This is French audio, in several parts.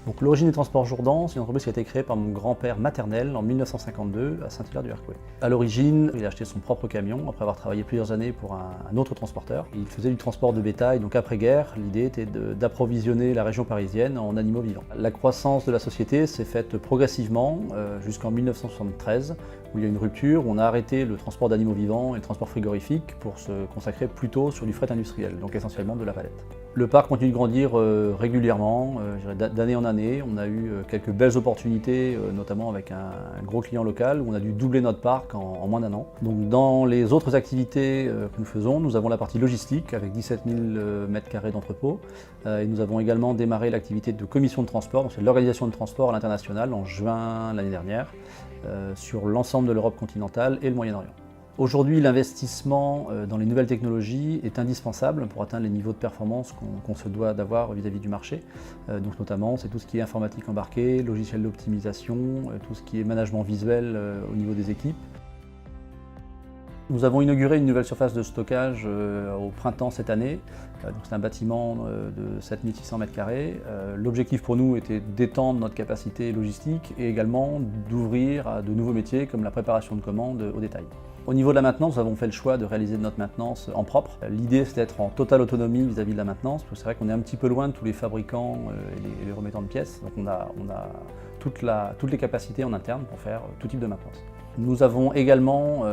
Donc l'origine des transports Jourdan, c'est une entreprise qui a été créée par mon grand-père maternel en 1952 à Saint-Hilaire-du-Harcouët. À l'origine, il a acheté son propre camion après avoir travaillé plusieurs années pour un autre transporteur. Il faisait du transport de bétail, donc après-guerre, l'idée était d'approvisionner la région parisienne en animaux vivants. La croissance de la société s'est faite progressivement jusqu'en 1973, où il y a une rupture, où on a arrêté le transport d'animaux vivants et le transport frigorifique pour se consacrer plutôt sur du fret industriel, donc essentiellement de la palette. Le parc continue de grandir régulièrement, d'année en année. On a eu quelques belles opportunités, notamment avec un gros client local, où on a dû doubler notre parc en moins d'un an. Donc dans les autres activités que nous faisons, nous avons la partie logistique, avec 17 000 m² d'entrepôt. Et nous avons également démarré l'activité de commission de transport, donc c'est l'organisation de transport à l'international, en juin l'année dernière, sur l'ensemble de l'Europe continentale et le Moyen-Orient. Aujourd'hui, l'investissement dans les nouvelles technologies est indispensable pour atteindre les niveaux de performance qu'on se doit d'avoir vis-à-vis du marché. Donc notamment, c'est tout ce qui est informatique embarquée, logiciel d'optimisation, tout ce qui est management visuel au niveau des équipes. Nous avons inauguré une nouvelle surface de stockage au printemps cette année. C'est un bâtiment de 7600 m². L'objectif pour nous était d'étendre notre capacité logistique et également d'ouvrir à de nouveaux métiers comme la préparation de commandes au détail. Au niveau de la maintenance, nous avons fait le choix de réaliser notre maintenance en propre. L'idée, c'est d'être en totale autonomie vis-à-vis de la maintenance, parce que c'est vrai qu'on est un petit peu loin de tous les fabricants et les remettants de pièces. Donc on a toutes les capacités en interne pour faire tout type de maintenance. Nous avons également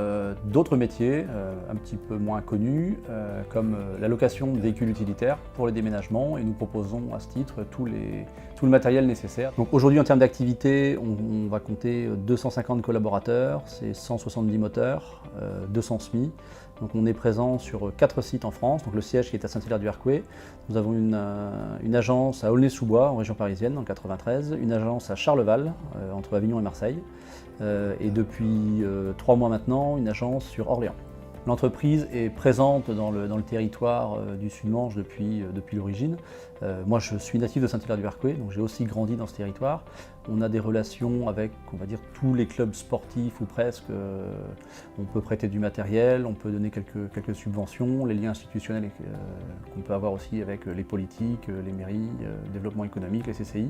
d'autres métiers un petit peu moins connus, comme la location de véhicules utilitaires pour les déménagements, et nous proposons à ce titre tout le matériel nécessaire. Donc aujourd'hui, en termes d'activité, on va compter 250 collaborateurs, c'est 170 moteurs, 200 SMI. Donc on est présent sur 4 sites en France, donc le siège qui est à Saint-Hilaire-du-Harcouët. Nous avons une agence à Aulnay-sous-Bois, en région parisienne, dans le 93, une agence à Charleval, entre Avignon et Marseille, et depuis 3 mois maintenant, une agence sur Orléans. L'entreprise est présente dans le territoire du Sud-Manche depuis l'origine. Moi, je suis natif de Saint-Hilaire-du-Harcouët, donc j'ai aussi grandi dans ce territoire. On a des relations avec, on va dire, tous les clubs sportifs ou presque. On peut prêter du matériel, on peut donner quelques subventions, les liens institutionnels qu'on peut avoir aussi avec les politiques, les mairies, le développement économique, les CCI.